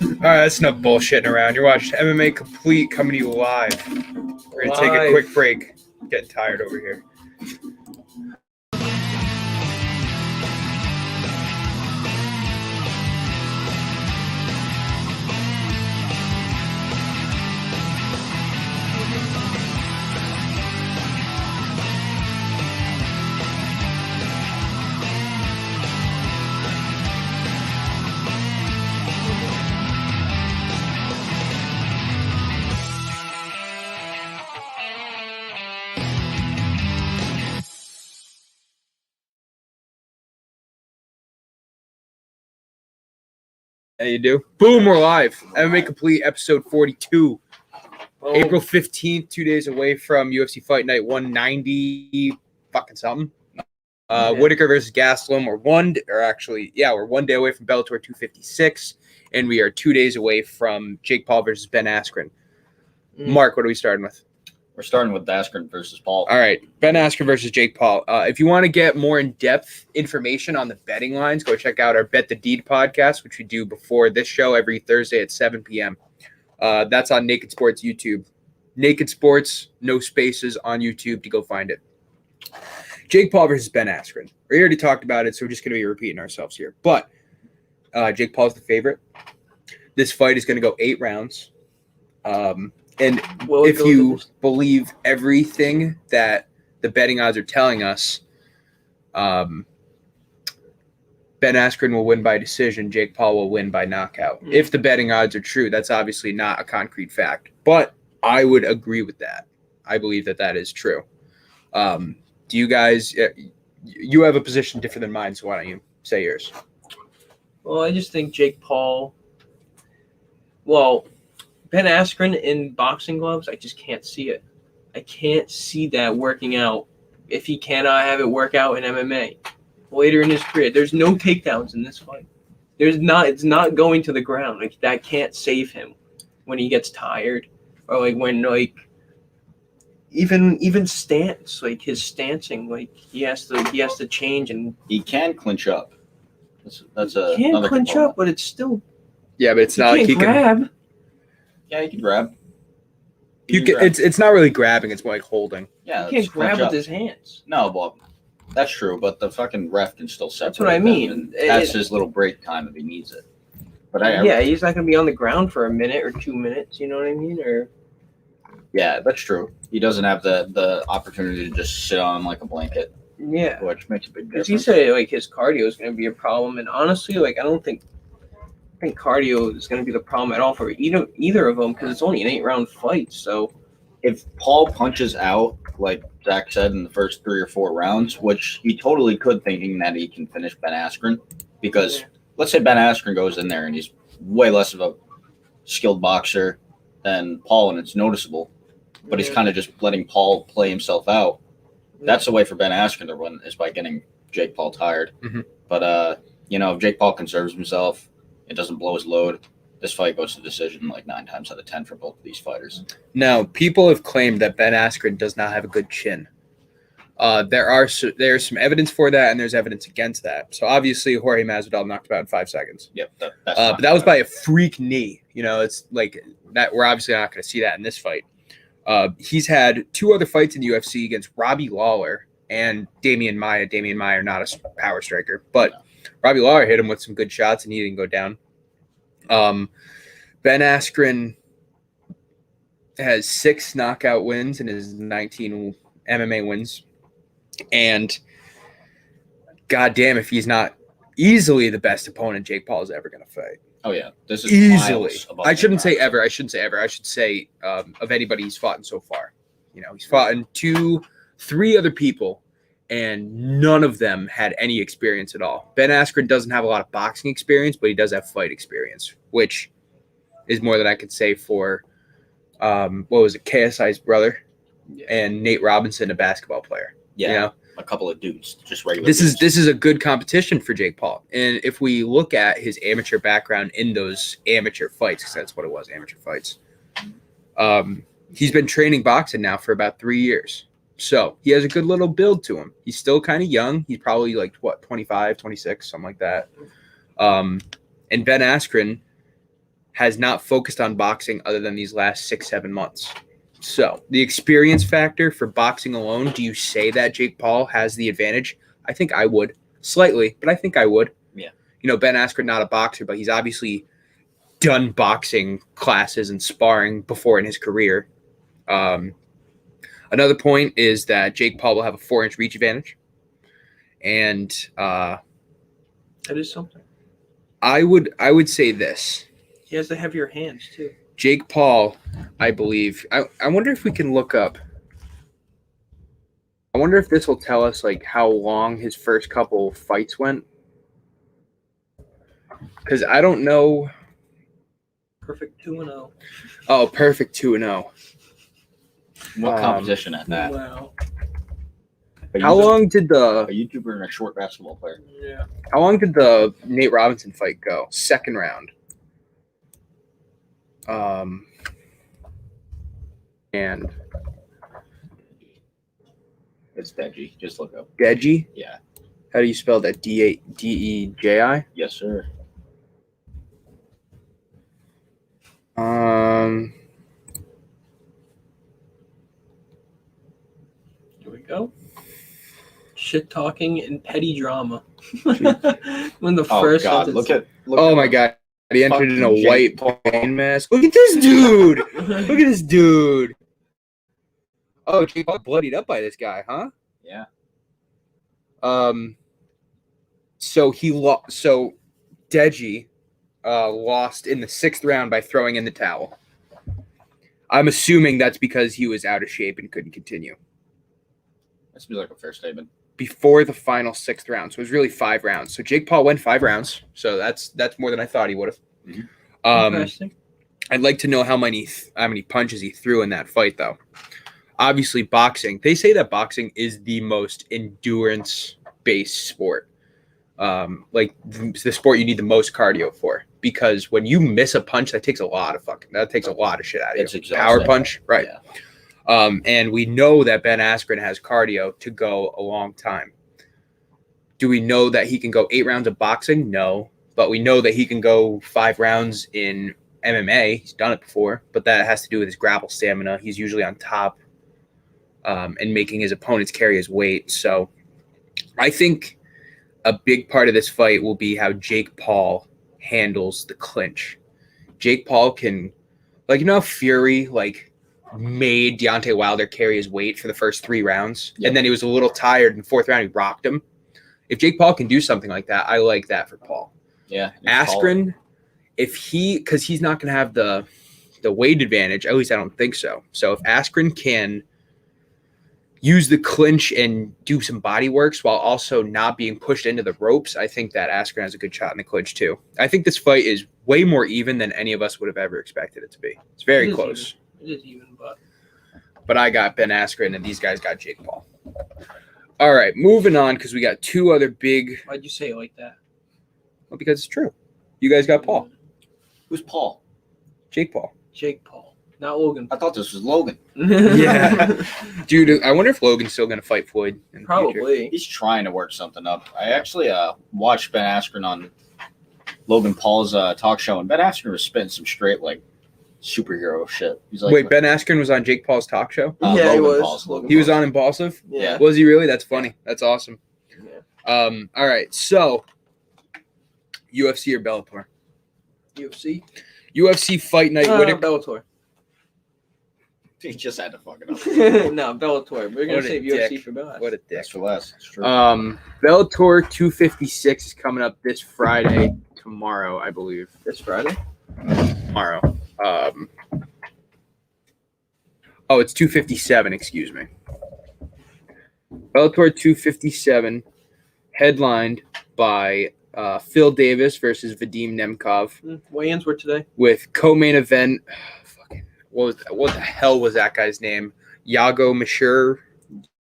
right, that's enough bullshitting around. You're watching MMA Complete coming to you live. We're going to take a quick break. Getting tired over here. How you do? Boom, we're live. MMA Complete, episode 42. Oh. April 15th, 2 days away from UFC Fight Night 190 fucking something. Whitaker versus Gastelum. We're one day away from Bellator 256, and we are 2 days away from Jake Paul versus Ben Askren. Mark, what are we starting with? We're starting with Askren versus Paul. All right, Ben Askren versus Jake Paul. If you want to get more in-depth information on the betting lines, go check out our Bet the Deed podcast, which we do before this show every Thursday at 7 p.m. That's on Naked Sports YouTube. Naked Sports, no spaces on YouTube to go find it. Jake Paul versus Ben Askren. We already talked about it, so we're just going to be repeating ourselves here. But Jake Paul's the favorite. This fight is going to go 8 rounds. And if you believe everything that the betting odds are telling us, Ben Askren will win by decision. Jake Paul will win by knockout. If the betting odds are true, that's obviously not a concrete fact. But I would agree with that. I believe that that is true. Do you guys – you have a position different than mine, so why don't you say yours? Well, I just think Jake Paul – well – Ben Askren in boxing gloves, I just can't see it. I can't see that working out if he cannot have it work out in MMA later in his career. There's no takedowns in this fight. It's not going to the ground. Like, that can't save him when he gets tired, or like when like even stance, like his stancing, like he has to change, and he can clinch up. That's he can clinch up, but it's still but it's not like he grab. Can. Yeah, he can grab. It's not really grabbing. It's more like holding. Yeah, he can't grab with his hands. No, well, that's true. But the fucking ref can still separate. That's what I mean. That's his little break time if he needs it. But he's not gonna be on the ground for a minute or 2 minutes. You know what I mean? Or yeah, that's true. He doesn't have the opportunity to just sit on him like a blanket. Yeah, which makes a big difference. Because he said like his cardio is gonna be a problem, and honestly, like I think cardio is going to be the problem at all for either of them, because it's only an 8-round fight. So if Paul punches out, like Zach said, in the first 3 or 4 rounds, which he totally could, thinking that he can finish Ben Askren, because let's say Ben Askren goes in there and he's way less of a skilled boxer than Paul, and it's noticeable, but he's kind of just letting Paul play himself out. That's the way for Ben Askren to win, is by getting Jake Paul tired. Mm-hmm. But if Jake Paul conserves himself, it doesn't blow his load, this fight goes to decision like 9 times out of 10 for both of these fighters. Now, people have claimed that Ben Askren does not have a good chin. There's some evidence for that, and there's evidence against that. So obviously, Jorge Masvidal knocked him out in 5 seconds. Yep, but that was by a freak knee. It's like that. We're obviously not going to see that in this fight. He's had 2 other fights in the UFC against Robbie Lawler and Damian Maia. Damian Maia, not a power striker, but Robbie Lawler hit him with some good shots, and he didn't go down. Ben Askren has 6 knockout wins in his 19 MMA wins. And goddamn, if he's not easily the best opponent Jake Paul is ever going to fight. Oh, yeah. This is easily. I shouldn't say ever. I should say of anybody he's fought in so far. He's fought in 3 other people, and none of them had any experience at all. Ben Askren doesn't have a lot of boxing experience, but he does have fight experience, which is more than I could say for, KSI's brother and Nate Robinson, a basketball player. Yeah, a couple of dudes, just regular This dudes. is a good competition for Jake Paul. And if we look at his amateur background in those amateur fights, because that's what it was, amateur fights, he's been training boxing now for about 3 years. So he has a good little build to him. He's still kind of young. He's probably 25, 26, something like that. And Ben Askren has not focused on boxing other than these last 6-7 months. So the experience factor for boxing alone, do you say that Jake Paul has the advantage? I think I would. Slightly, but I think I would. Yeah. Ben Askren, not a boxer, but he's obviously done boxing classes and sparring before in his career. Another point is that Jake Paul will have a 4-inch reach advantage. And That is something. I would say this. He has to have your hands too. Jake Paul, I believe. I wonder if we can look up. I wonder if this will tell us like how long his first couple fights went. Because I don't know. Perfect 2-0. Oh, perfect 2-0. What competition at that? Wow. How long did A YouTuber and a short basketball player. Yeah. How long did the Nate Robinson fight go? Second round. And It's Deji. Just look up. Deji? Yeah. How do you spell that? Deji? Yes, sir. Here we go. Shit talking and petty drama. When the Oh first God! sentence- Oh my God. He entered in a Fucking white Jake Paul. pain mask. Look at this dude. Look at this dude. Oh, Jake Paul bloodied up by this guy, huh? Yeah. So Deji lost in the 6th round by throwing in the towel. I'm assuming that's because he was out of shape and couldn't continue. That seems like a fair statement. Before the final 6th round. So it was really 5 rounds. So Jake Paul went 5 rounds. So that's more than I thought he would have. Mm-hmm. Interesting. I'd like to know how many punches he threw in that fight, though. Obviously, boxing. They say that boxing is the most endurance-based sport. Like the sport you need the most cardio for, because when you miss a punch, that takes a lot of shit out of It's you. exhausting. Power punch, right? Yeah. And we know that Ben Askren has cardio to go a long time. Do we know that he can go 8 rounds of boxing? No, but we know that he can go 5 rounds in MMA. He's done it before, but that has to do with his grapple stamina. He's usually on top and making his opponents carry his weight. So I think a big part of this fight will be how Jake Paul handles the clinch. Jake Paul can, how Fury, made Deontay Wilder carry his weight for the first 3 rounds, and then he was a little tired in the 4th round, he rocked him. If Jake Paul can do something like that, I like that for Paul. Yeah. Askren, because he's not going to have the weight advantage, at least I don't think so. So if Askren can use the clinch and do some body works while also not being pushed into the ropes, I think that Askren has a good shot in the clinch too. I think this fight is way more even than any of us would have ever expected it to be. It's very close. It is even, but I got Ben Askren and these guys got Jake Paul. All right, moving on, because we got 2 other big. Why'd you say it like that? Well, because it's true. You guys got Paul. Who's Paul? Jake Paul. Jake Paul, not Logan. I thought this was Logan. Yeah. Dude, I wonder if Logan's still going to fight Floyd in the future. Probably. He's trying to work something up. I actually watched Ben Askren on Logan Paul's talk show, and Ben Askren was spitting some straight superhero shit. He's like, wait, Ben Askren was on Jake Paul's talk show? Yeah, he was. Paul's. He was on Impulsive? Yeah. Was he really? That's funny. That's awesome. Yeah. All right, so UFC or Bellator? UFC? UFC Fight Night. Bellator. He just had to fuck it up. No, Bellator. We're gonna What a save UFC dick. for Bellator. What a dick. That's for less. That's true. Bellator 256 is coming up this Friday, tomorrow, I believe. This Friday? Tomorrow. It's 257, excuse me. Bellator 257, headlined by Phil Davis versus Vadim Nemkov, Weigh-ins were today. with co-main event. What the hell was that guy's name? Yago Mashur?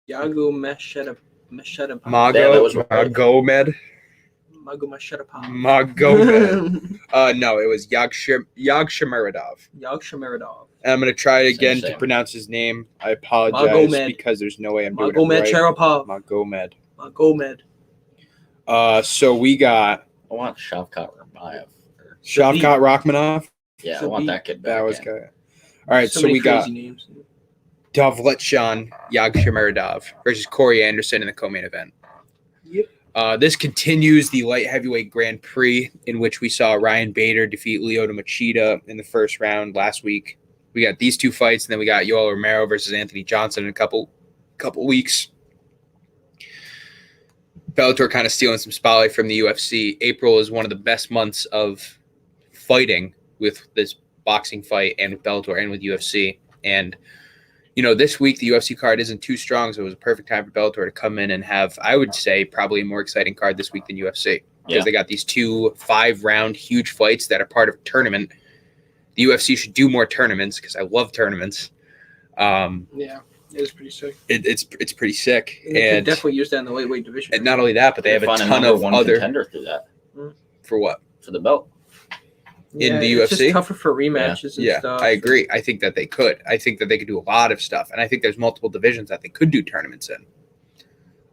Yago Macheta. Magomed? Mago Machetapov. Magomed. No, it was Yagshimuradov. Yagshimuradov. I'm going to try it again Same. to pronounce his name. I apologize Magomed. because there's no way I'm doing Magomed it right. Sharapov. Magomed. Magomed. So we got I want Shavkat Ramayev. Shavkat Rachmanov. Yeah, I So want be- that kid back. That was in. good. All right, so many we got crazy names. Dovletchon Yagshimuradov versus Corey Anderson in the co-main event. Yep. This continues the light heavyweight Grand Prix in which we saw Ryan Bader defeat Lyoto Machida in the first round last week. We got these two fights, and then we got Yoel Romero versus Anthony Johnson in a couple weeks. Bellator kind of stealing some spotlight from the UFC. April is one of the best months of fighting with this boxing fight and with Bellator and with UFC. And this week the UFC card isn't too strong, so it was a perfect time for Bellator to come in and have, I would say, probably a more exciting card this week than UFC because they got these 2 5-round huge fights that are part of a tournament. The UFC should do more tournaments because I love tournaments. Yeah, it is pretty sick. It's pretty sick, And they and could definitely use that in the lightweight division. and not only that, but they have a Find ton number of one other contender through that for what. for the belt. in the It's UFC? just tougher for rematches and Yeah, stuff. I agree. I think that they could. I think that they could do a lot of stuff, and I think there's multiple divisions that they could do tournaments in.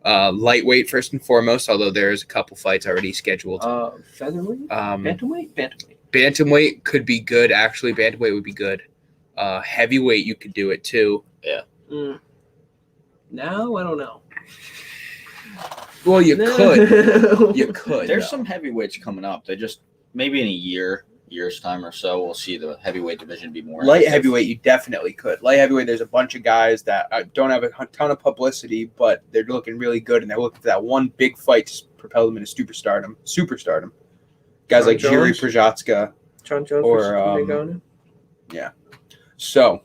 Lightweight first and foremost, although there's a couple fights already scheduled. Featherweight, bantamweight. Bantamweight could be good. Actually, bantamweight would be good. Heavyweight, you could do it too. Now I don't know. Well, you could. You could. There's though. some heavyweights coming up. They just maybe in a year's time or so, we'll see the heavyweight division be more Light active. heavyweight, you definitely could. Light heavyweight, there's a bunch of guys that don't have a ton of publicity, but they're looking really good, and they're looking for that one big fight to propel them into superstardom. Guys John like Jiri Jones? Prochazka. John Jones Or, versus Nagano. So,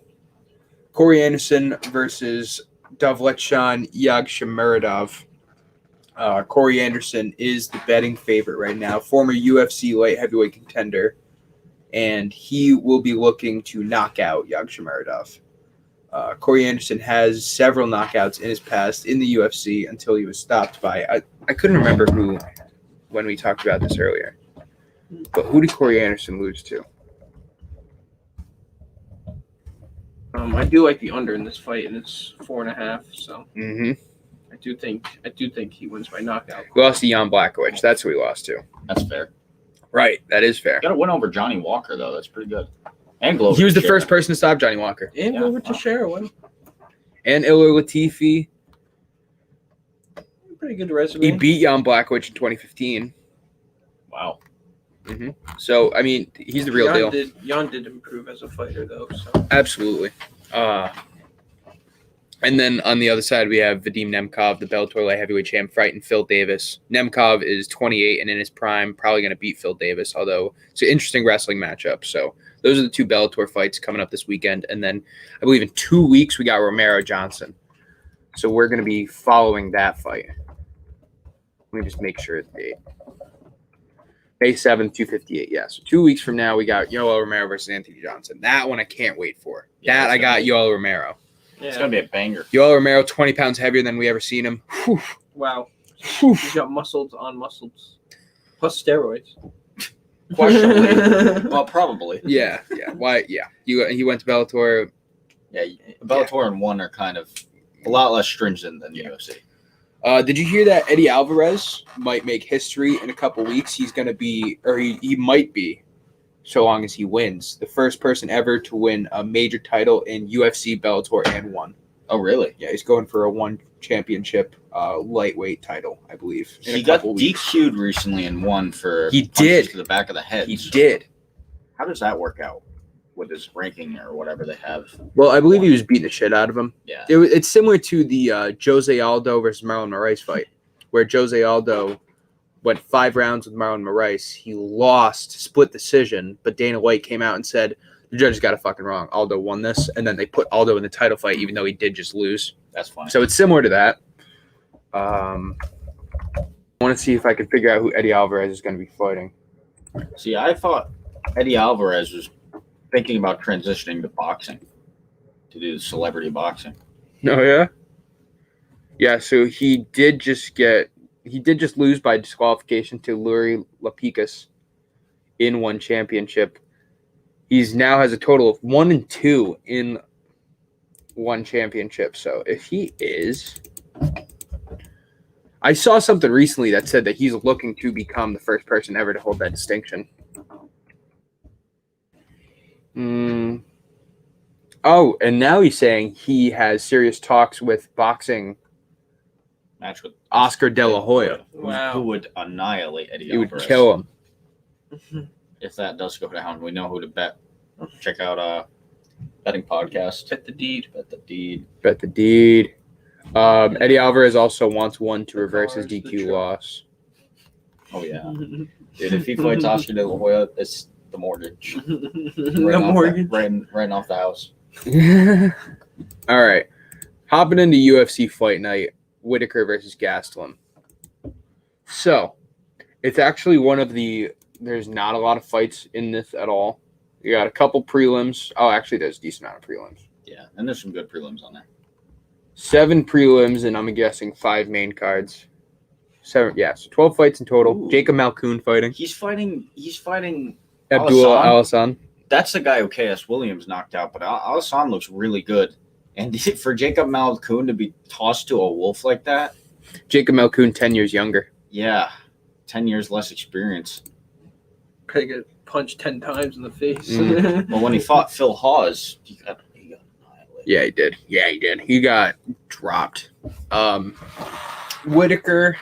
Corey Anderson versus Dovletchon Yagshimuradov. Corey Anderson is the betting favorite right now, former UFC light heavyweight contender, and he will be looking to knock out Yagshimuradov. Corey Anderson has several knockouts in his past in the UFC until he was stopped by, I couldn't remember who when we talked about this earlier, but who did Corey Anderson lose to? I do like the under in this fight, and it's 4.5. So Mm-hmm. I do think he wins by knockout. We lost to Jan Blachowicz. That's who we lost to. That's fair. Right. That is fair. Got to win over Johnny Walker though. That's pretty good. And Glover. He was the Teixeira. first person to stop Johnny Walker. And Yeah, over to wow. Teixeira. Well, And Ilir Latifi. pretty good resume. He beat Jan Blachowicz in 2015. Wow. So, I mean, he's the real deal. Jan did improve as a fighter, though. So Absolutely. And then on the other side, we have Vadim Nemkov, the Bellator light heavyweight champ, fighting Phil Davis. Nemkov is 28 and in his prime, probably going to beat Phil Davis, although it's an interesting wrestling matchup. So those are the 2 Bellator fights coming up this weekend. And then I believe in 2 weeks, we got Romero Johnson. So we're going to be following that fight. Let me just make sure it's the date. May 7th, 258. Yeah. So 2 weeks from now, we got Yoel Romero versus Anthony Johnson. That one I can't wait for. Yeah, that I got that's Yoel Romero. yeah. It's gonna be a banger. Yoel Romero, 20 pounds heavier than we ever seen him. Whew. Wow. Whew. He's got muscles on muscles, plus steroids. Questionably. Well, probably. Yeah. Why? Yeah. He went to Bellator. Yeah. Bellator and one are kind of a lot less stringent than the UFC. Did you hear that Eddie Alvarez might make history in a couple weeks? He's going to be, or he might be, so long as he wins, the first person ever to win a major title in UFC, Bellator, and one. Oh, really? Yeah, he's going for a one championship lightweight title, I believe. He got DQ'd recently and won for He punches did. to the back of the head. He did. How does that work out with his ranking or whatever they have? Well, I believe he was beating the shit out of him. Yeah. It's similar to the Jose Aldo versus Marlon Moraes fight, where Jose Aldo went 5 rounds with Marlon Moraes. He lost, split decision, but Dana White came out and said, the judges got it fucking wrong. Aldo won this, and then they put Aldo in the title fight, even though he did just lose. That's fine. So it's similar to that. I want to see if I can figure out who Eddie Alvarez is going to be fighting. See, I thought Eddie Alvarez was thinking about transitioning to boxing, to do celebrity boxing. Oh, yeah? Yeah, so he did just lose by disqualification to Luri Lapicus in one championship. He's now has a total of 1-2 in one championship. So if he is, I saw something recently that said that he's looking to become the first person ever to hold that distinction. Oh, and now he's saying he has serious talks with boxing Match with Oscar De La Hoya. Wow. Who would annihilate Eddie He would Alvarez. kill him. If that does go down, we know who to bet. Check out betting podcast. Bet the deed. Bet the deed. Bet the deed. Eddie Alvarez also wants one to The reverse his cars, the DQ truck. loss. Oh yeah, dude. If he fights Oscar De La Hoya, it's the mortgage. The mortgage. Right off the house. All right. Hopping into UFC fight night, Whitaker versus Gastelum. So, it's actually one of the, there's not a lot of fights in this at all. You got a couple prelims. Oh, actually, there's a decent amount of prelims. Yeah, and there's some good prelims on there. 7 prelims, and I'm guessing 5 main cards. 7, yes, 12 fights in total. Ooh. Jacob Malkoun fighting. He's fighting Abdullah Alassane. That's the guy who KS Williams knocked out, but Alassane looks really good. And for Jacob Malkoun to be tossed to a wolf like that, Jacob Malkoun, 10 years younger. yeah, 10 years less experience. Could get punched 10 times in the face. But when he fought Phil Hawes, he got annihilated. Yeah, he did. He got dropped. Whitaker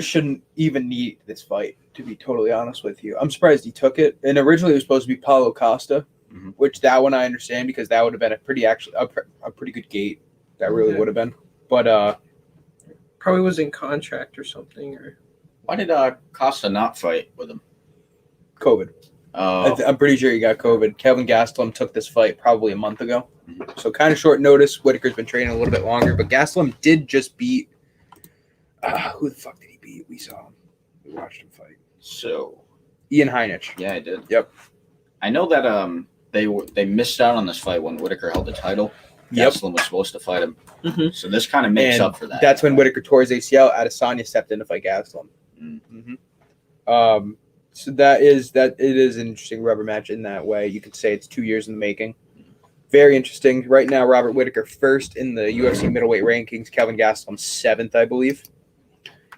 shouldn't even need this fight, to be totally honest with you. I'm surprised he took it. And originally it was supposed to be Paulo Costa, which that one I understand because that would have been a pretty good gate. That really would have been. But probably was in contract or something. Or Why did Costa not fight with him? COVID. Oh, I'm pretty sure he got COVID. Kelvin Gastelum took this fight probably a month ago. Mhm. So kind of short notice. Whitaker's been training a little bit longer. But Gastelum did just beat... who the fuck did he beat? We saw him. We watched him fight. so Ian Heinich. yeah, I did. Yep. I know that they missed out on this fight when Whitaker held the title. Yep. Gastelum was supposed to fight him, Mhm. so this kind of makes And up for that. that's when Whitaker tore his ACL. Adesanya stepped in to fight Gastelum. So it is an interesting rubber match in that way. You could say it's 2 years in the making. Very interesting. Right now, Robert Whitaker first in the UFC middleweight rankings. Kelvin Gastelum 7th, I believe.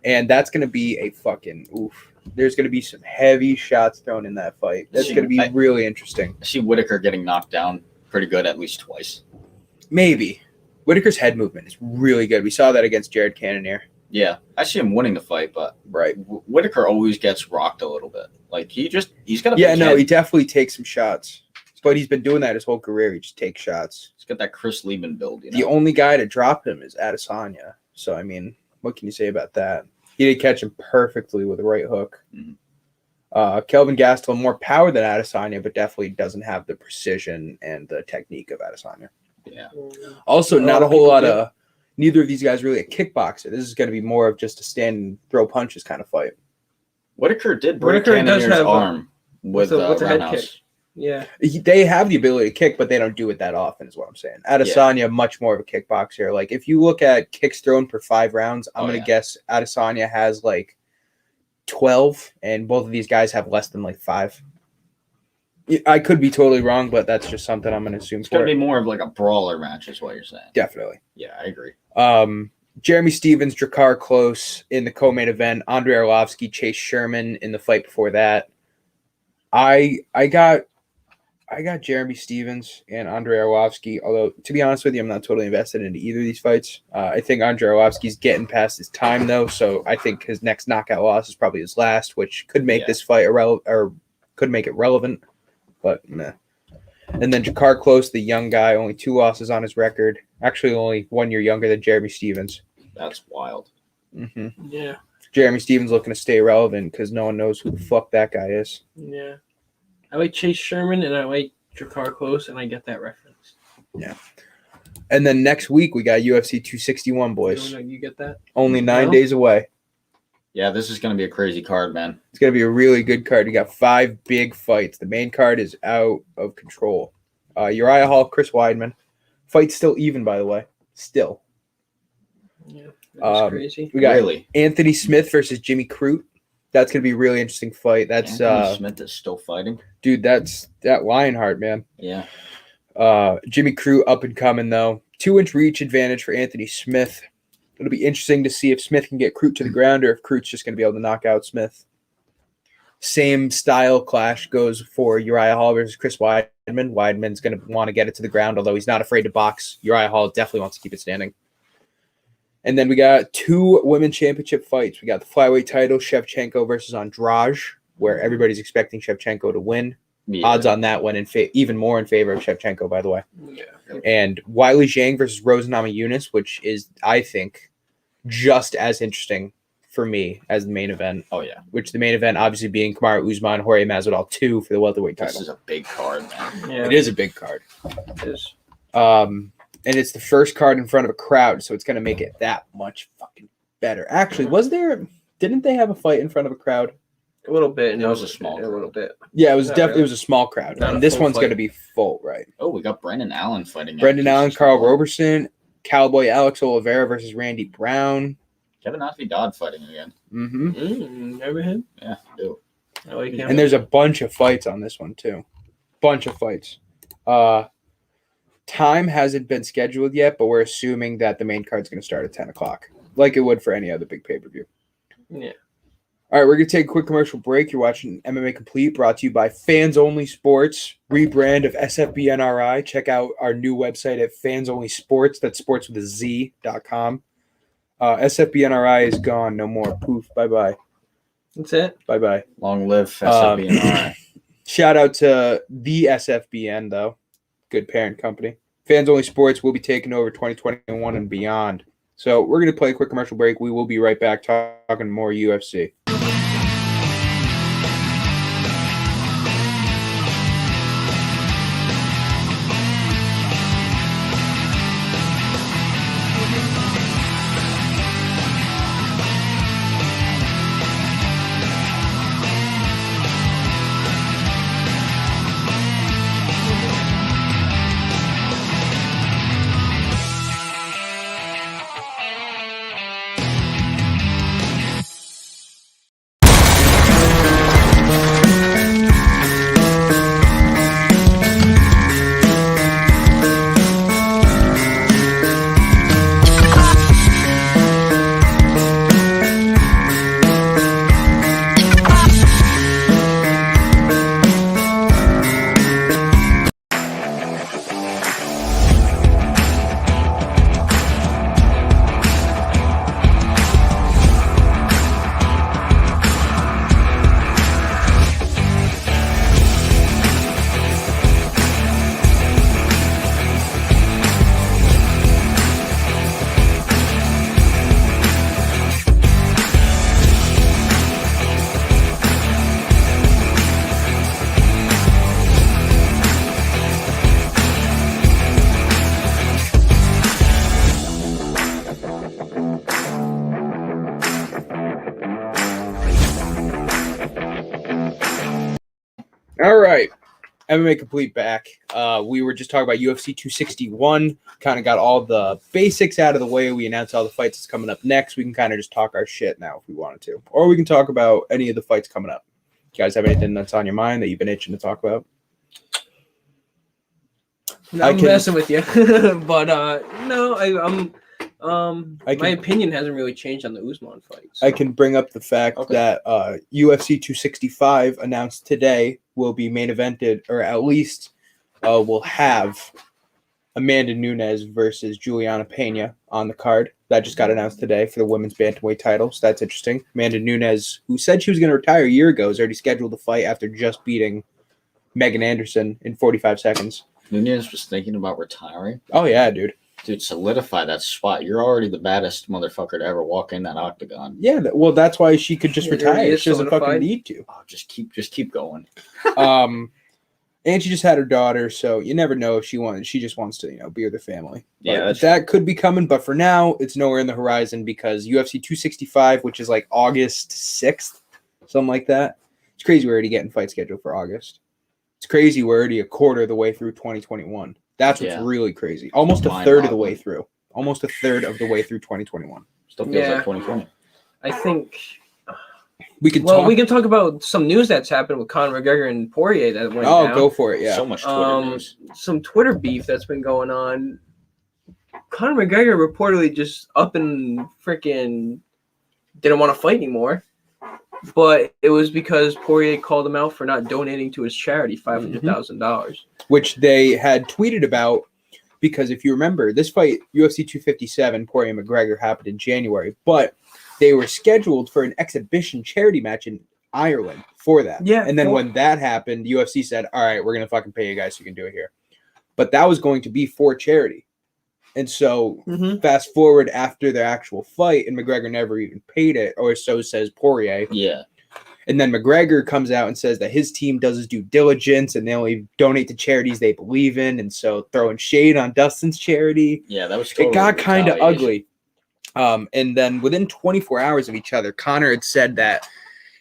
And that's going to be a fucking oof. There's going to be some heavy shots thrown in that fight. That's going to be really interesting. I see Whitaker getting knocked down pretty good at least twice. Maybe. Whitaker's head movement is really good. We saw that against Jared Cannonier. Yeah, I see him winning the fight, but Right. Whitaker always gets rocked a little bit. Like he's got a Yeah, big no, head. he definitely takes some shots. But he's been doing that his whole career. He just takes shots. He's got that Chris Lieben build. You know? The only guy to drop him is Adesanya. So, I mean, what can you say about that? He did catch him perfectly with a right hook. Mhm. Kelvin Gastelum, more power than Adesanya, but definitely doesn't have the precision and the technique of Adesanya. Yeah. Also, not a whole people lot do. of... Neither of these guys really a kickboxer. This is going to be more of just a stand and throw punches kind of fight. Whitaker did break Whitaker does Cannonier's have a- arm with with a head roundhouse. kick. Yeah. They have the ability to kick, but they don't do it that often, is what I'm saying. Adesanya, much more of a kickboxer. Like, if you look at kicks thrown per 5 rounds, I'm going to guess Adesanya has, like, 12, and both of these guys have less than, like, 5. I could be totally wrong, but that's just something I'm going to assume It's gonna for be it. more of like a brawler match, is what you're saying. Definitely. Yeah, I agree. Jeremy Stevens, Drakkar Klose in the co-main event. Andrei Arlovsky, Chase Sherman in the fight before that. I got Jeremy Stevens and Andrei Arlovsky, although, to be honest with you, I'm not totally invested into either of these fights. I think Andrei Arlovsky's getting past his time, though, so I think his next knockout loss is probably his last, which could make this fight irrelevant, or could make it relevant, but meh. And then Drakkar Klose, the young guy, only 2 losses on his record. Actually, only 1 year younger than Jeremy Stevens. That's wild. Yeah. Jeremy Stevens looking to stay relevant because no one knows who the fuck that guy is. Yeah. I like Chase Sherman and I like Drakkar Klose, and I get that reference. Yeah. And then next week, we got UFC 261, boys. You get that? Only 9 No? days away. Yeah, this is gonna be a crazy card, man. It's going to be a really good card. You got 5 big fights. The main card is out of control. Uriah Hall, Chris Weidman. Fight's still even, by the way. Still. Yeah. That's crazy. We got Really? Anthony Smith versus Jimmy Crute. That's going to be a really interesting fight. That's Anthony Smith is still fighting. dude, that's that Lionheart, man. Yeah. Jimmy Crute up and coming, though. 2-inch reach advantage for Anthony Smith. It'll be interesting to see if Smith can get Crute to the ground or if Crute's just going to be able to knock out Smith. Same style clash goes for Uriah Hall versus Chris Weidman. Weidman's going to want to get it to the ground, although he's not afraid to box. Uriah Hall definitely wants to keep it standing. And then we got 2 women's championship fights. We got the flyweight title, Shevchenko versus Andrade, where everybody's expecting Shevchenko to win. Yeah. Odds on that one even more in favor of Shevchenko, by the way. Yeah. And Weili Zhang versus Rose Namajunas, which is, I think, just as interesting for me as the main event. Oh, yeah. Which the main event obviously being Kamaru Usman, Jorge Masvidal 2 for the welterweight title. This is a big card, man. Yeah. It is a big card. It is. And it's the first card in front of a crowd, so it's going to make it that much fucking better. Actually, didn't they have a fight in front of a crowd? A little bit. And it was a small crowd. A little bit. Yeah, it was definitely it was a small crowd. Not and a this full one's fight. going to be full, right? Oh, we got Brendan Allen fighting. Brendan Allen, Carl Roberson, Cowboy Alex Oliveira versus Randy Brown. Kevin Masvidal fighting again. Mm-hmm. Remember him? Yeah, I do. I like him. And there's a bunch of fights on this one, too. Bunch of fights. Time hasn't been scheduled yet, but we're assuming that the main card's going to start at 10 o'clock, like it would for any other big pay-per-view. Yeah. All right, we're going to take a quick commercial break. You're watching MMA Complete, brought to you by Fans Only Sports, rebrand of SFBNRI. Check out our new website at Fans Only Sports. That's sports with a Z.com. SFBNRI is gone. No more. Poof. Bye-bye. That's it. Bye-bye. Long live SFBNRI. Shout out to the SFBN, though. Good parent company. Fans Only Sports will be taking over 2021 and beyond. So we're going to play a quick commercial break. We will be right back talking more UFC. All right. MMA Complete back. We were just talking about UFC 261. Kind of got all the basics out of the way. We announced all the fights that's coming up next. We can kind of just talk our shit now if we wanted to. Or we can talk about any of the fights coming up. You guys have anything that's on your mind that you've been itching to talk about? No, I'm messing with you. But no, my opinion hasn't really changed on the Usman fight. So. I can bring up the fact that UFC 265 announced today will be main evented, or at least will have Amanda Nunes versus Juliana Pena on the card. That just got announced today for the women's bantamweight title, so that's interesting. Amanda Nunes, who said she was going to retire a year ago, is already scheduled to fight after just beating Megan Anderson in 45 seconds. Nunes was thinking about retiring. Oh, yeah, dude. Dude, solidify that spot. You're already the baddest motherfucker to ever walk in that octagon. Yeah, well, that's why she could just retire. She doesn't fucking need to. Oh, just keep going. And she just had her daughter, so you never know if she wants. She just wants to, be with her family. Yeah, that could be coming, but for now, it's nowhere in the horizon because UFC 265, which is like August 6th, something like that. It's crazy we're already getting fight scheduled for August. It's crazy we're already a quarter of the way through 2021. That's what's really crazy. Almost a third of the way through. Almost a third of the way through 2021. Still feels like 2020. I think we can talk about some news that's happened with Conor McGregor and Poirier that went down. Go for it, yeah. So much Twitter news. Some Twitter beef that's been going on. Conor McGregor reportedly just up and freaking didn't want to fight anymore. But it was because Poirier called him out for not donating to his charity $500,000. Which they had tweeted about because if you remember, this fight, UFC 257, Poirier and McGregor, happened in January, but they were scheduled for an exhibition charity match in Ireland for that. Yeah. And then when that happened, UFC said, all right, we're going to fucking pay you guys so you can do it here. But that was going to be for charity. And so fast forward after their actual fight, and McGregor never even paid it, or so says Poirier. Yeah. And then McGregor comes out and says that his team does his due diligence and they only donate to charities they believe in. And so throwing shade on Dustin's charity. Yeah, that was totally it got kind of retaliation. ugly. And then within 24 hours of each other, Connor had said that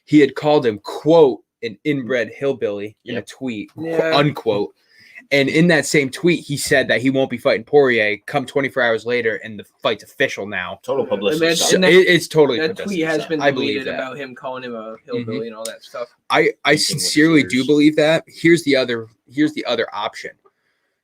he had called him, quote, an inbred hillbilly in a tweet, unquote. And in that same tweet, he said that he won't be fighting Poirier come 24 hours later, and the fight's official now. Total publicity. So it's totally that publicity. tweet has been I believe deleted that. about him calling him a hillbilly and all that stuff. I sincerely do believe that. Here's the other option.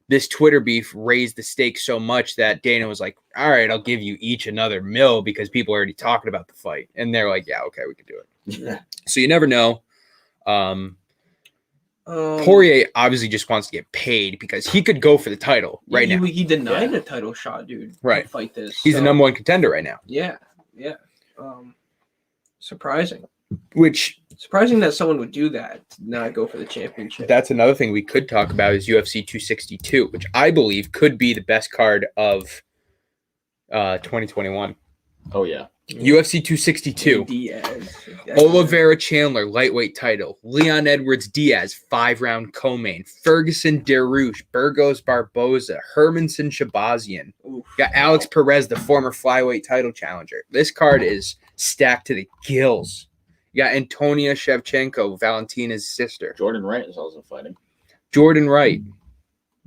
This Twitter beef raised the stakes so much that Dana was like, all right, I'll give you each another $1 because people are already talking about the fight. And they're like, yeah, okay, we can do it. Yeah. So you never know. Poirier obviously just wants to get paid because he could go for the title now. He denied a title shot, dude. Right. To fight this. He's the number one contender right now. Yeah. Yeah. Surprising. Surprising that someone would do that, to not go for the championship. That's another thing we could talk about is UFC 262, which I believe could be the best card of 2021. Oh, yeah. UFC 262. Diaz. Oliveira Chandler, lightweight title. Leon Edwards Diaz, 5-round co-main. Ferguson Derouche, Burgos Barboza, Hermanson Shabazian. Got Alex Perez, the former flyweight title challenger. This card is stacked to the gills. You got Antonia Shevchenko, Valentina's sister. Jordan Wright is also fighting. Jordan Wright.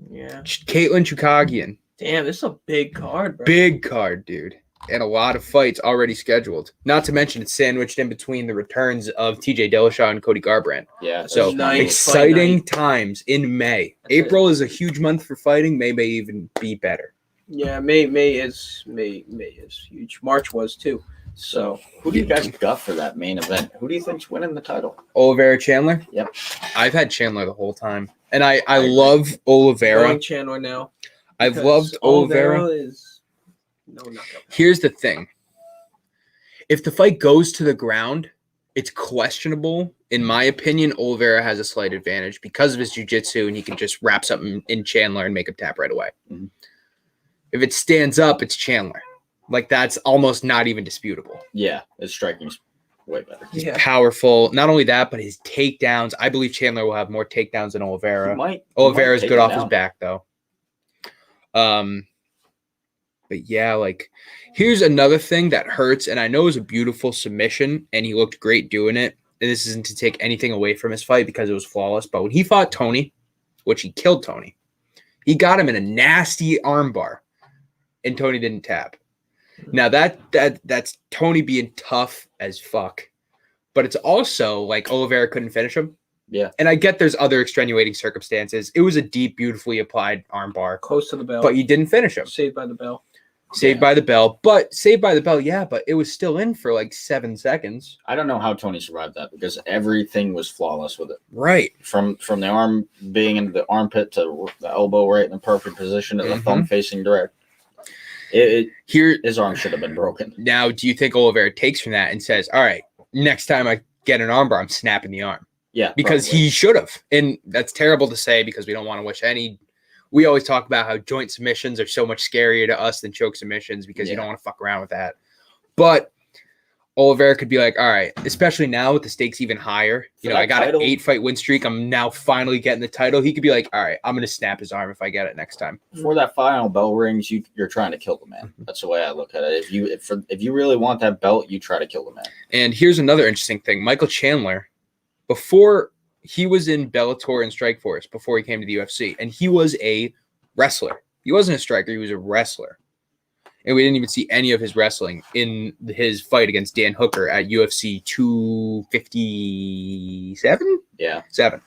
Yeah. Caitlin Chukagian. Damn, this is a big card, bro. Big card, dude. And a lot of fights already scheduled. Not to mention it's sandwiched in between the returns of TJ Dillashaw and Cody Garbrandt. Yeah. So exciting times in May. April is a huge month for fighting. May even be better. Yeah, May is huge. March was too. So who do you guys got for that main event? Who do you think's winning the title? Oliveira Chandler? Yep. I've had Chandler the whole time. And I love Oliveira. Going Chandler now. I've loved Oliveira. Here's the thing. If the fight goes to the ground, it's questionable. In my opinion, Oliveira has a slight advantage because of his jiu-jitsu, and he can just wrap something in Chandler and make him tap right away. Mm-hmm. If it stands up, it's Chandler. Like, that's almost not even disputable. Yeah, his striking's way better. He's powerful. Not only that, but his takedowns. I believe Chandler will have more takedowns than Oliveira. Oliveira's good off his back, though. But yeah, like, here's another thing that hurts, and I know it was a beautiful submission, and he looked great doing it. And this isn't to take anything away from his fight because it was flawless, but when he fought Tony, which he killed Tony, he got him in a nasty armbar, and Tony didn't tap. Now that's Tony being tough as fuck, but it's also like Oliveira couldn't finish him. Yeah, and I get there's other extenuating circumstances. It was a deep, beautifully applied armbar, close to the bell, but you didn't finish him. Saved by the bell. Saved by the bell, yeah, but it was still in for like 7 seconds. I don't know how Tony survived that because everything was flawless with it. Right. From the arm being in the armpit to the elbow right in the perfect position to the thumb facing direct. His arm should have been broken. Now, do you think Oliveira takes from that and says, all right, next time I get an armbar, I'm snapping the arm? Yeah. Because he should have. And that's terrible to say because we don't want to wish any. We always talk about how joint submissions are so much scarier to us than choke submissions because you don't want to fuck around with that. But Oliveira could be like, all right, especially now with the stakes even higher. You know, I got an 8-fight win streak. I'm now finally getting the title. He could be like, all right, I'm going to snap his arm if I get it next time. Before that final bell rings, you're trying to kill the man. That's the way I look at it. If you really want that belt, you try to kill the man. And here's another interesting thing. Michael Chandler, before he was in Bellator and Strikeforce before he came to the UFC, and he was a wrestler. He wasn't a striker. He was a wrestler. And we didn't even see any of his wrestling in his fight against Dan Hooker at UFC 257? Yeah. 7.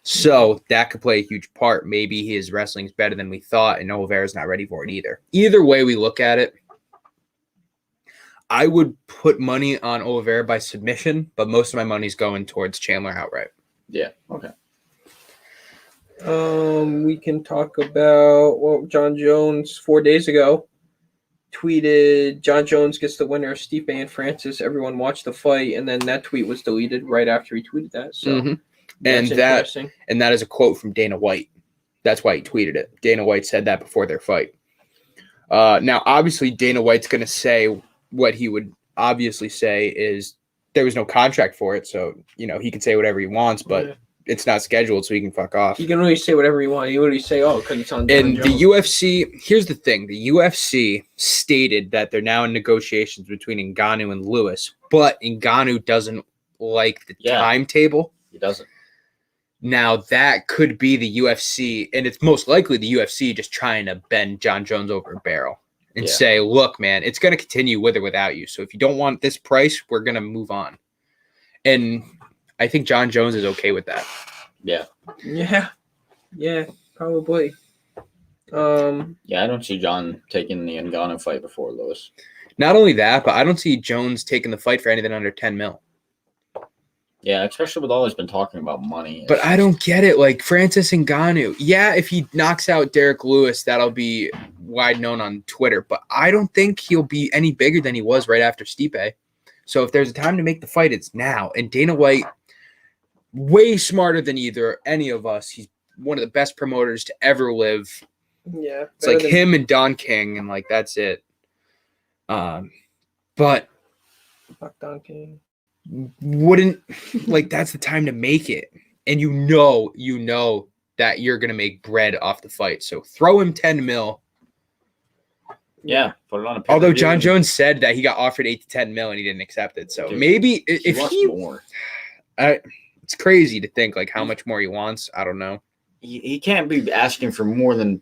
So that could play a huge part. Maybe his wrestling is better than we thought, and Oliveira's not ready for it either. Either way we look at it, I would put money on Oliveira by submission, but most of my money's going towards Chandler outright. Yeah. Okay. We can talk about John Jones 4 days ago tweeted John Jones gets the winner of Stipe and Francis. Everyone watched the fight, and then that tweet was deleted right after he tweeted that. So that's interesting. And that is a quote from Dana White. That's why he tweeted it. Dana White said that before their fight. Now, obviously, Dana White's going to say what he would obviously say is there was no contract for it, so he can say whatever he wants, but it's not scheduled, so he can fuck off. He can really say whatever he wants. He literally say, because it's on John And Jones. the UFC, here's the thing. The UFC stated that they're now in negotiations between Ngannou and Lewis, but Ngannou doesn't like the timetable. He doesn't. Now, that could be the UFC, and it's most likely the UFC just trying to bend John Jones over a barrel and say, look, man, it's going to continue with or without you. So if you don't want this price, we're going to move on. And I think John Jones is okay with that. Yeah. Yeah, probably. I don't see John taking the Ngannou fight before Lewis. Not only that, but I don't see Jones taking the fight for anything under 10 mil. Yeah, especially with all he's been talking about money. But I don't get it. Like Francis Ngannou. Yeah, if he knocks out Derek Lewis, that'll be wide known on Twitter. But I don't think he'll be any bigger than he was right after Stipe. So if there's a time to make the fight, it's now. And Dana White, way smarter than any of us. He's one of the best promoters to ever live. Yeah. It's like him and Don King, and like that's it. But fuck Don King. Wouldn't like that's the time to make it. And you know that you're gonna make bread off the fight. So throw him 10 mil. Yeah, put it on a although John Jones said that he got offered 8 to 10 mil and he didn't accept it. So maybe if he more. It's crazy to think like how much more he wants. I don't know. He can't be asking for more than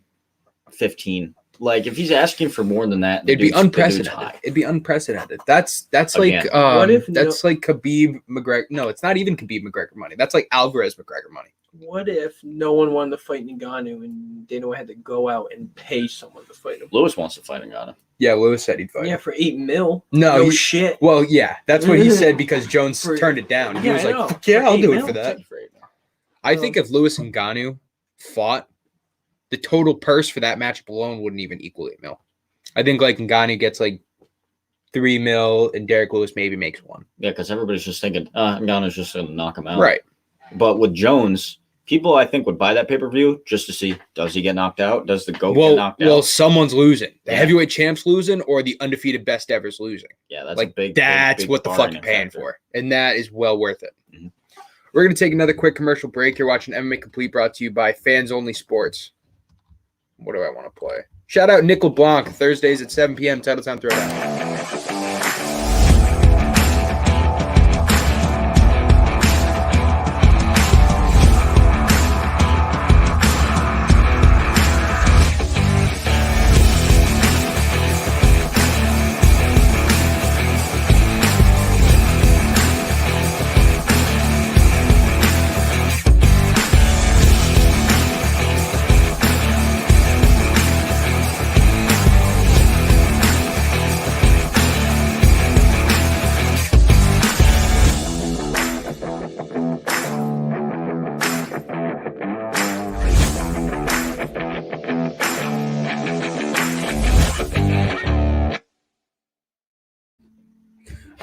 15. Like if he's asking for more than that, it'd be unprecedented. It'd be unprecedented. That's like what if that's like Khabib McGregor. No, it's not even Khabib McGregor money. That's like Alvarez McGregor money. What if no one wanted to fight Ngannou and Dana White had to go out and pay someone to fight him? Lewis wants to fight Ngannou. Yeah, Lewis said he'd fight. Yeah, for 8 mil. No shit. Well, yeah, that's what he said because Jones turned it down. He was like, "Yeah, I'll do it for that." I think if Lewis and Ngannou fought, the total purse for that matchup alone wouldn't even equal 8 mil. I think like Ngannou gets like 3 mil and Derek Lewis maybe makes 1. Yeah, because everybody's just thinking Ngannou's just going to knock him out. Right. But with Jones, people I think would buy that pay-per-view just to see, does he get knocked out? Does the GOAT get knocked out? Well, someone's losing. The heavyweight champ's losing or the undefeated best ever's losing. Yeah, that's like a big that's big what the fuck you're paying for. And that is well worth it. Mm-hmm. We're going to take another quick commercial break. You're watching MMA Complete brought to you by Fans Only Sports. What do I want to play? Shout out Nickel Blanc, Thursdays at 7 p.m. Titletown Throwdown.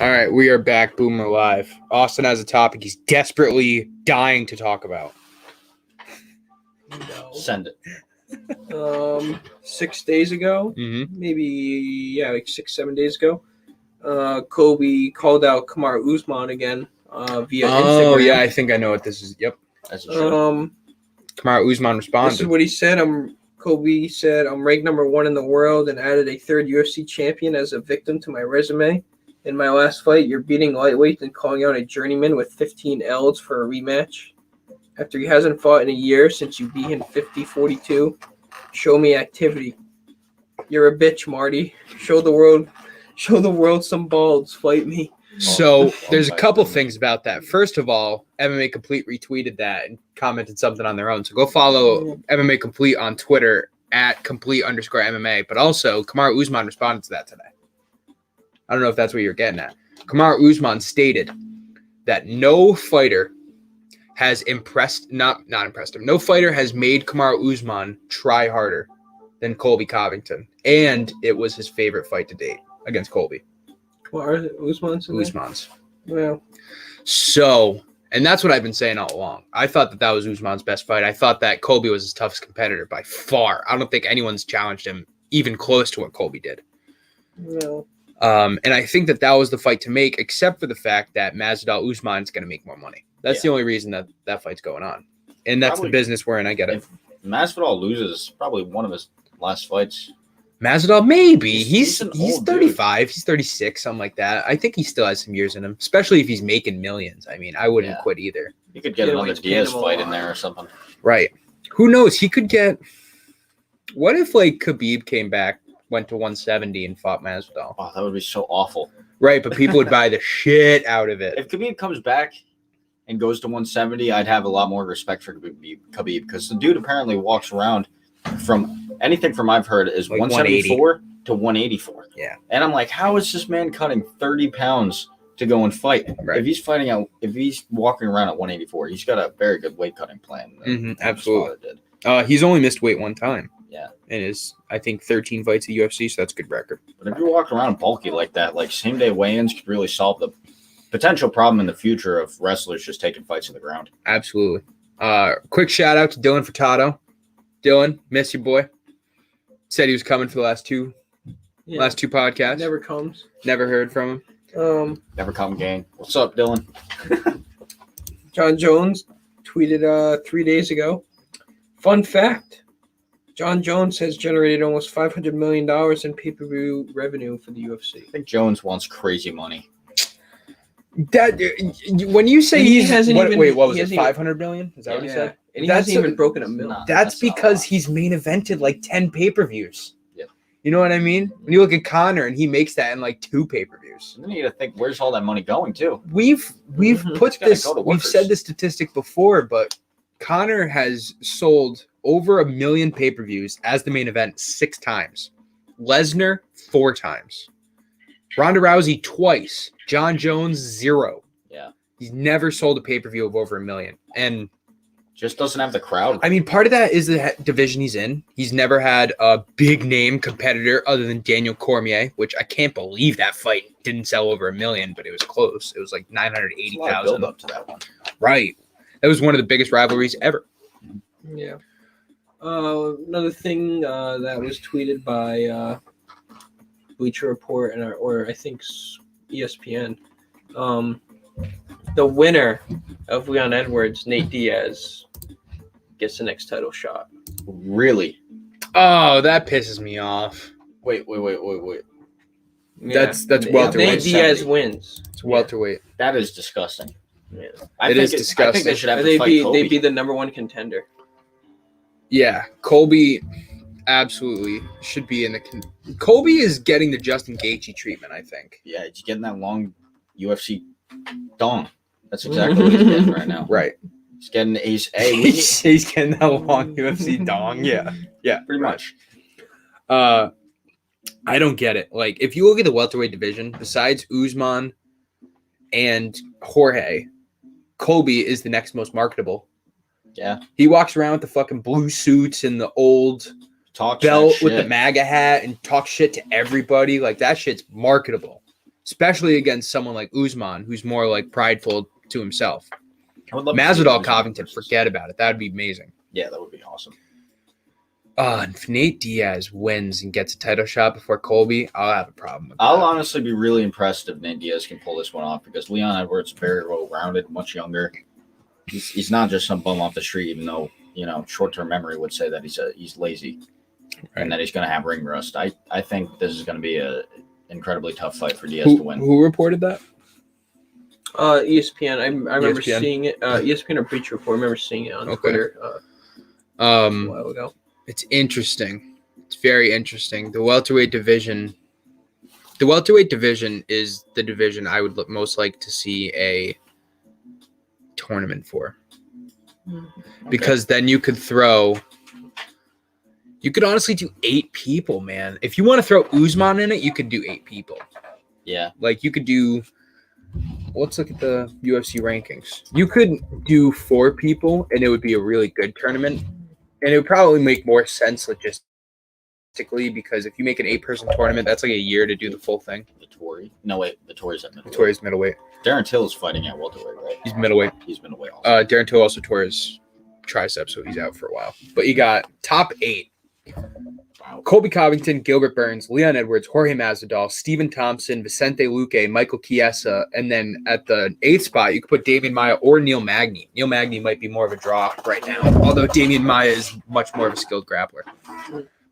All right, we are back. Boomer Live. Austin has a topic he's desperately dying to talk about. No. Send it. 6 days ago, maybe like 6-7 days ago, Kobe called out Kamaru Usman again via Instagram. Oh yeah, I think I know what this is. Yep. That's true. Kamaru Usman responded. This is what he said. Kobe said, "I'm ranked number 1 in the world and added a 3rd UFC champion as a victim to my resume. In my last fight, you're beating lightweight and calling out a journeyman with 15 Ls for a rematch. After he hasn't fought in a year since you beat him 50-42, show me activity. You're a bitch, Marty. Show the world some balls. Fight me." So there's a couple things about that. First of all, MMA Complete retweeted that and commented something on their own. So go follow MMA Complete on Twitter at @complete_MMA. But also, Kamaru Usman responded to that today. I don't know if that's what you're getting at. Kamaru Usman stated that no fighter has not impressed him. No fighter has made Kamaru Usman try harder than Colby Covington. And it was his favorite fight to date against Colby. What are Usman's? Usman's. Well. So, and that's what I've been saying all along. I thought that was Usman's best fight. I thought that Colby was his toughest competitor by far. I don't think anyone's challenged him even close to what Colby did. No. And I think that was the fight to make, except for the fact that Masvidal Usman's going to make more money. That's the only reason that fight's going on. And that's the business we're in. I get it. If Masvidal loses, probably one of his last fights. Masvidal, maybe. He's an old 35. Dude. He's 36, something like that. I think he still has some years in him, especially if he's making millions. I mean, I wouldn't quit either. You could get another Diaz fight in there or something. Right. Who knows? He could get... What if, like, Khabib came back, went to 170 and fought Masvidal? Oh, that would be so awful. Right, but people would buy the shit out of it. If Khabib comes back and goes to 170, I'd have a lot more respect for Khabib because the dude apparently walks around from anything from I've heard is like 174 to 184. Yeah. And I'm like, how is this man cutting 30 pounds to go and fight? Right. If he's walking around at 184, he's got a very good weight cutting plan. Absolutely. He's only missed weight one time. Yeah. And is, I think, 13 fights at UFC, so that's a good record. But if you walk around bulky like that, like same-day weigh-ins could really solve the potential problem in the future of wrestlers just taking fights to the ground. Absolutely. Quick shout-out to Dylan Furtado. Dylan, miss you, boy. Said he was coming for the last two podcasts. Never comes. Never heard from him. Never come, gang. What's up, Dylan? John Jones tweeted 3 days ago. Fun fact. John Jones has generated almost $500 million in pay-per-view revenue for the UFC. I think Jones wants crazy money. That when you say he hasn't what was he it? 500 million? Is that what he said? And he hasn't even broken a mill. That's because he's main evented like 10 pay-per-views. Yeah. You know what I mean? When you look at Conor and he makes that in like 2 pay-per-views. And then you got to think, where's all that money going to? We've put this. We've said this statistic before, but Conor has sold over 1 million pay-per-views as the main event 6 times. Lesnar 4 times. Ronda Rousey twice. John Jones 0. Yeah. He's never sold a pay-per-view of over 1 million. And just doesn't have the crowd. I mean, part of that is the division he's in. He's never had a big name competitor other than Daniel Cormier, which I can't believe that fight didn't sell over 1 million, but it was close. It was like 980,000. Build up to that one. Right. That was one of the biggest rivalries ever. Yeah. Another thing that was tweeted by Bleacher Report or I think ESPN. The winner of Leon Edwards, Nate Diaz, gets the next title shot. Really? Oh, that pisses me off. Wait. Yeah. That's welterweight. Nate Diaz wins. It's welterweight. That is disgusting. Yeah. It is disgusting. I think they should have to They'd fight Kobe. be the number 1 contender. Yeah, Colby absolutely should be in the. Colby is getting the Justin Gaethje treatment, I think. Yeah, he's getting that long UFC dong. That's exactly what he's getting right now. Right. He's getting he's getting that long UFC dong. Yeah, pretty much. I don't get it. Like, if you look at the welterweight division, besides Usman and Jorge, Colby is the next most marketable. Yeah. He walks around with the fucking blue suits and the old belt with the MAGA hat and talks shit to everybody. Like, that shit's marketable, especially against someone like Usman, who's more like prideful to himself. Masvidal Covington, forget about it. That would be amazing. Yeah, that would be awesome. If Nate Diaz wins and gets a title shot before Colby, I'll have a problem with that. I'll honestly be really impressed if Nate Diaz can pull this one off because Leon Edwards is very well-rounded, much younger. He's not just some bum off the street, even though, short-term memory would say that he's lazy and that he's going to have ring rust. I think this is going to be an incredibly tough fight for Diaz to win. Who reported that? ESPN. I remember seeing it. ESPN or Bleacher Report. I remember seeing it on Twitter a while ago. It's interesting. It's very interesting. The welterweight division is the division I would most like to see a tournament for. Because then you could honestly do 8 people, man. If you want to throw Usman in it, you could do 8 people. Yeah. Like you could do. Let's look at the UFC rankings. You could do 4 people, and it would be a really good tournament, and it would probably make more sense logistically because if you make an 8-person tournament, that's like a year to do the full thing. Vittori. No, wait. Vittori's at middleweight. Vittori's middleweight. Darren Till's fighting at welterweight, right? He's middleweight. He's middleweight also. Darren Till also tore his tricep, so he's out for a while. But you got top 8. Wow. Colby Covington, Gilbert Burns, Leon Edwards, Jorge Masvidal, Stephen Thompson, Vicente Luque, Michael Chiesa, and then at the 8th spot, you could put Damian Maia or Neil Magny. Neil Magny might be more of a draw right now, although Damian Maia is much more of a skilled grappler.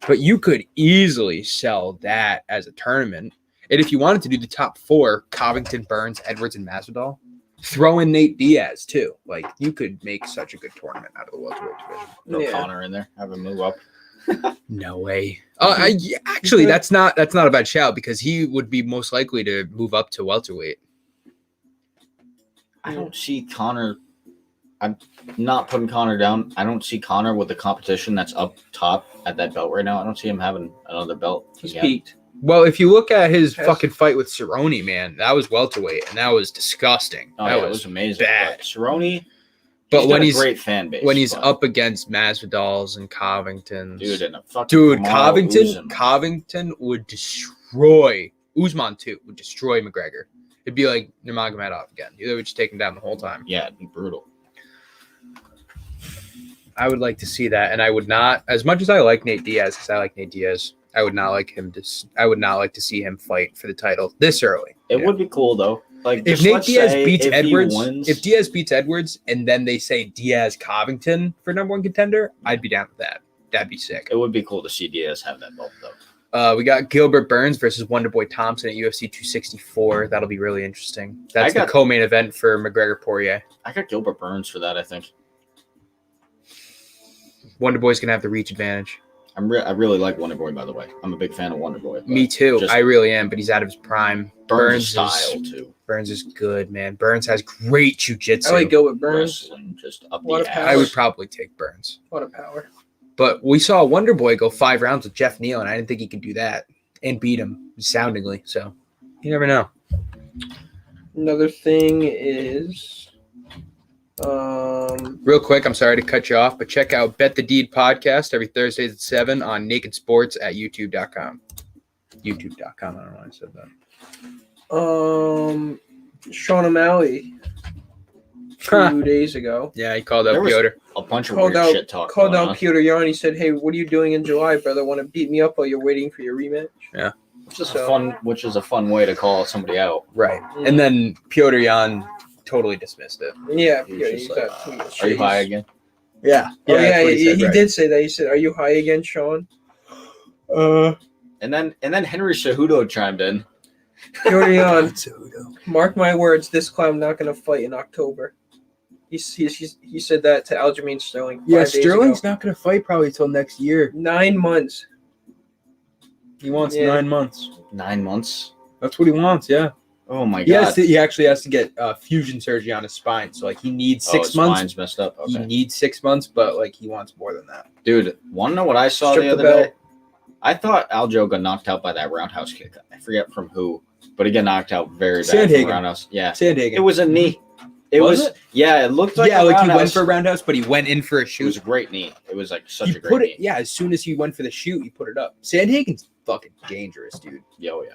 But you could easily sell that as a tournament. And if you wanted to do the top 4, Covington, Burns, Edwards, and Masvidal, throw in Nate Diaz too. Like you could make such a good tournament out of the welterweight division. Throw Connor in there. Have him move up. No way. Actually, that's not a bad shout because he would be most likely to move up to welterweight. I don't see Connor. I'm not putting Connor down. I don't see Connor with the competition that's up top at that belt right now. I don't see him having another belt. He's peaked. Well, if you look at his fucking fight with Cerrone, man, that was welterweight, and that was disgusting. Oh, that yeah, it was amazing. bad. But Cerrone, but when got a he's great fan base, when he's but, up against Masvidal's and Covington's, and a fucking Covington would destroy Usman too. Would destroy McGregor. It'd be like Nurmagomedov again. They would just take him down the whole time. Yeah, it'd be brutal. I would like to see that, and I would not, as much as I like Nate Diaz, because I like Nate Diaz, I would not like him to. I would not like to see him fight for the title this early. It would be cool though. Like if Nate Diaz beats Edwards, if Diaz beats Edwards, and then they say Diaz Covington for #1 contender, I'd be down with that. That'd be sick. It would be cool to see Diaz have that belt though. We got Gilbert Burns versus Wonderboy Thompson at UFC 264. That'll be really interesting. That's the co-main event for McGregor Poirier. I got Gilbert Burns for that. I think Wonderboy's gonna have the reach advantage. I really like Wonderboy, by the way. I'm a big fan of Wonderboy. Me too. I really am, but he's out of his prime. Burns style too. Burns is good, man. Burns has great jiu-jitsu. I like Gilbert Burns. Just up What the a ass. I would probably take Burns. What a power. But we saw Wonderboy go 5 rounds with Jeff Neal, and I didn't think he could do that and beat him soundingly. So you never know. Another thing is, real quick, I'm sorry to cut you off, but check out Bet the Deed podcast every Thursdays at 7 on Naked Sports at YouTube.com. YouTube.com. I don't know why I said that. Sean O'Malley 2 days ago. Yeah, he called out Piotr. A bunch of weird shit talk. Called out Piotr Jan. He said, "Hey, what are you doing in July, brother? Want to beat me up while you're waiting for your rematch?" Yeah, which is a fun way to call somebody out. Right, and then Piotr Jan totally dismissed it. Yeah, he's like, "Are you high again?" Yeah, he did say that. He said, "Are you high again, Sean?" And then Henry Cejudo chimed in. Piotr Jan, mark my words, this clown not going to fight in October. He said that to Aljamain Sterling. Yeah, Sterling's not going to fight probably until next year. 9 months. He wants 9 months. 9 months? That's what he wants, yeah. Oh, my God. He actually has to get fusion surgery on his spine. So, like, he needs 6 months. His spine's messed up. Okay. He needs 6 months, but, like, he wants more than that. Dude, want to know what I saw the other day? I thought Aljo got knocked out by that roundhouse kick. I forget from who, but he got knocked out very bad from roundhouse. Yeah. Sandhagen. It was a knee. It was yeah, it looked like like he went for a roundhouse, but he went in for a shoot. It was a great knee. It was like such a great knee. Yeah, as soon as he went for the shoot, he put it up. Sandhagen's fucking dangerous, dude. Yo, yeah.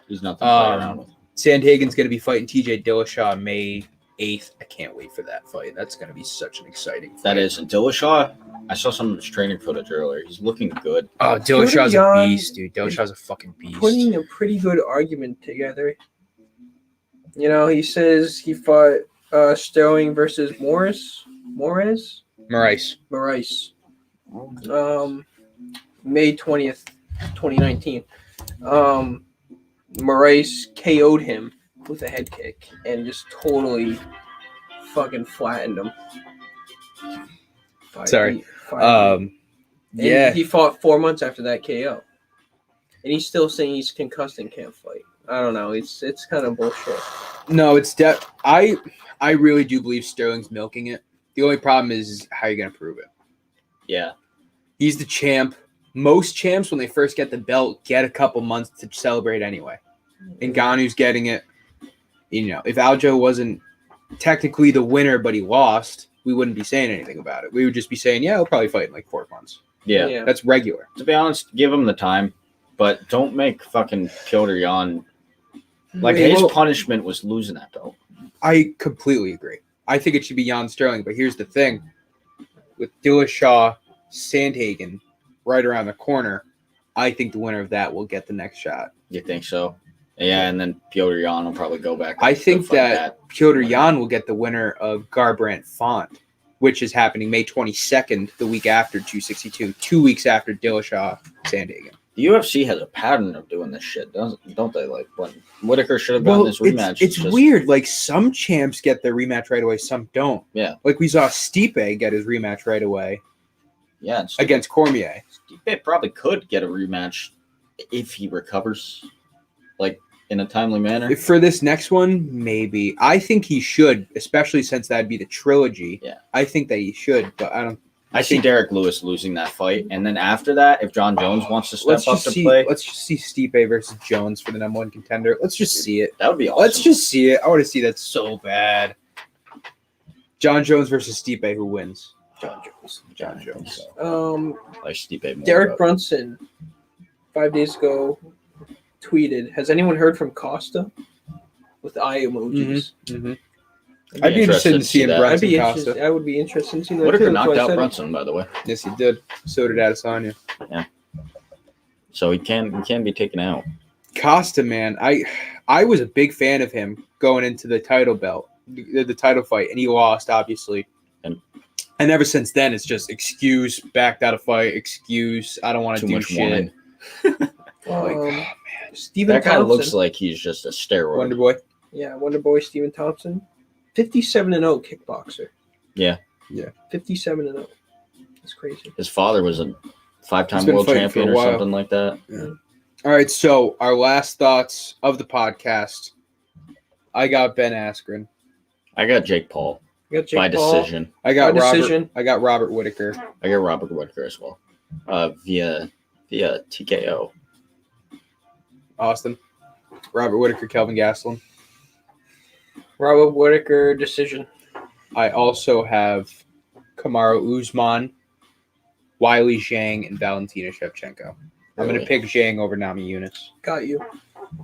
There's nothing to play around with. Sandhagen's gonna be fighting TJ Dillashaw May 8th. I can't wait for that fight. That's gonna be such an exciting fight. That is. And Dillashaw, I saw some of his training footage earlier. He's looking good. Oh, Dillashaw's a beast, dude. Dillashaw's a fucking beast. Putting a pretty good argument together. You know, he says he fought Sterling versus Moraes. May 20th, 2019. Moraes KO'd him with a head kick and just totally fucking flattened him. Yeah. He fought 4 months after that KO. And he's still saying he's concussed and can't fight. I don't know. It's kind of bullshit. No, it's I really do believe Sterling's milking it. The only problem is how you're going to prove it. Yeah. He's the champ. Most champs, when they first get the belt, get a couple months to celebrate anyway. Ngannou's getting it. You know, if Aljo wasn't technically the winner, but he lost, we wouldn't be saying anything about it. We would just be saying, yeah, he'll probably fight in like 4 months. Yeah. That's regular. To be honest, give him the time, but don't make fucking Piotr Jan. Like, his punishment was losing that belt. I completely agree. I think it should be Jan Sterling, but here's the thing. With Dillashaw, Sandhagen right around the corner, I think the winner of that will get the next shot. You think so? Yeah, and then Piotr Jan will probably go back. I think that Piotr Jan will get the winner of Garbrandt Font, which is happening May 22nd, the week after 262, 2 weeks after Dillashaw, Sandhagen. The UFC has a pattern of doing this shit, don't they? Like, when Whitaker should have gotten this rematch. It's weird. Like, some champs get their rematch right away, some don't. Yeah. Like, we saw Stipe get his rematch right away. Yeah. Against Cormier. Stipe probably could get a rematch if he recovers, like, in a timely manner. For this next one, maybe. I think he should, especially since that'd be the trilogy. Yeah. I I think that he should, but I don't. I see Derek Lewis losing that fight, and then after that, if John Jones wants to step up to play, let's just see Stipe versus Jones for the #1 contender. Let's just see it. That would be awesome. Let's just see it. I want to see that so bad. John Jones versus Stipe, who wins? John Jones. Like Stipe more. Derek Brunson 5 days ago tweeted, "Has anyone heard from Costa?" With eye emojis. Mm-hmm. I'd be interested in seeing Brunson Costa. I would be interested in seeing that. Whitaker knocked out Brunson, by the way. Yes, he did. So did Adesanya. Yeah. So he can be taken out. Costa, man, I was a big fan of him going into the title title fight, and he lost, obviously. And ever since then, it's just excuse, backed out of fight, excuse, I don't want to do shit. Man. That guy looks like he's just a steroid. Wonder Boy. Yeah, Wonder Boy Stephen Thompson. 57-0 kickboxer. Yeah. 57-0. That's crazy. His father was a 5-time world champion or something like that. Yeah. All right, so our last thoughts of the podcast. I got Ben Askren. I got Jake Paul. By decision. I got Robert Whitaker. I got Robert Whitaker as well. Via TKO. Austin. Robert Whitaker, Kelvin Gastelum. Robert Whitaker decision. I also have Kamaru Usman, Wiley Zhang, and Valentina Shevchenko. I'm going to pick Zhang over Nami Yunus. Got you.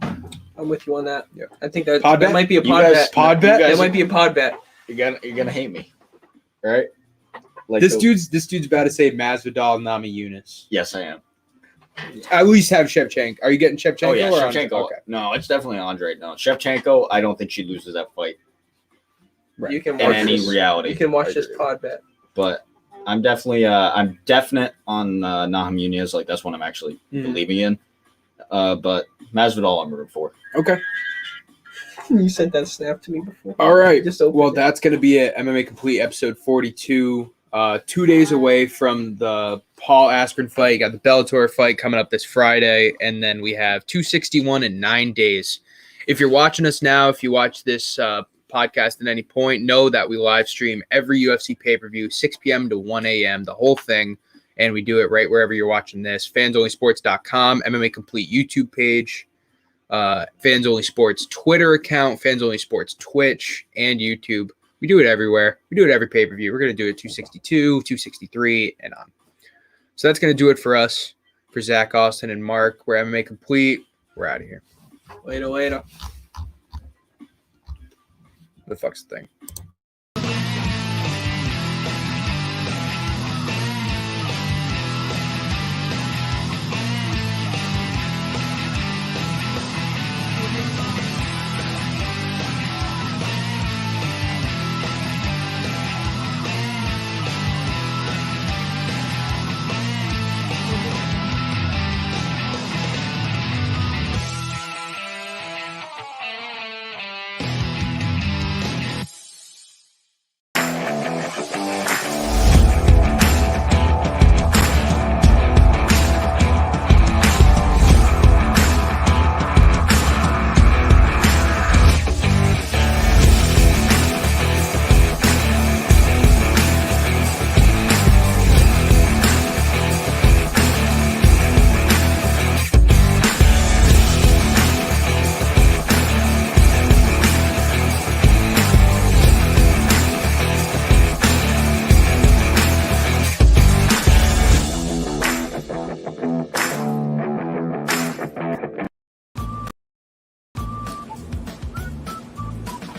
I'm with you on that. Yeah. I think that might be a pod bet. That might be a pod bet. You're gonna hate me, right? Like this dude's about to say Masvidal, Nami Yunus. Yes, I am. At least have Shevchenko. Are you getting Shevchenko? Oh yeah, or Shevchenko. Okay. No, it's definitely Andre. No, Shevchenko. I don't think she loses that fight. Right. You can in any reality. You can watch this pod bet. But I'm definitely I'm definite on Nahum Yunus. Like, that's what I'm actually believing in. But Masvidal, I'm rooting for. Okay. You sent that snap to me before. All right. Well, that's going to be it. MMA Complete episode 42. 2 days away from the Paul Askren fight. You got the Bellator fight coming up this Friday, and then we have 261 in 9 days. If you're watching us now, if you watch this podcast at any point, know that we live stream every UFC pay-per-view, 6 p.m. to 1 a.m., the whole thing, and we do it right wherever you're watching this. FansOnlySports.com, MMA Complete YouTube page, Fans Only Sports Twitter account, Fans Only Sports Twitch, and YouTube. We do it everywhere. We do it every pay-per-view. We're going to do it 262, 263, and on. So that's going to do it for us. For Zach, Austin, and Mark, we're MMA Complete. We're out of here. Later. The fuck's the thing?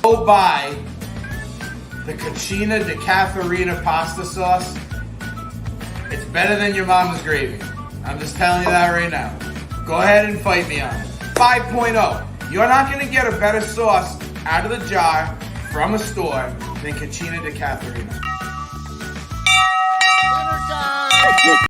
Go buy the Cucina de Cafarina pasta sauce. It's better than your mama's gravy. I'm just telling you that right now. Go ahead and fight me on it. 5.0. You're not going to get a better sauce out of the jar from a store than Cucina de Cafarina. Dinner time!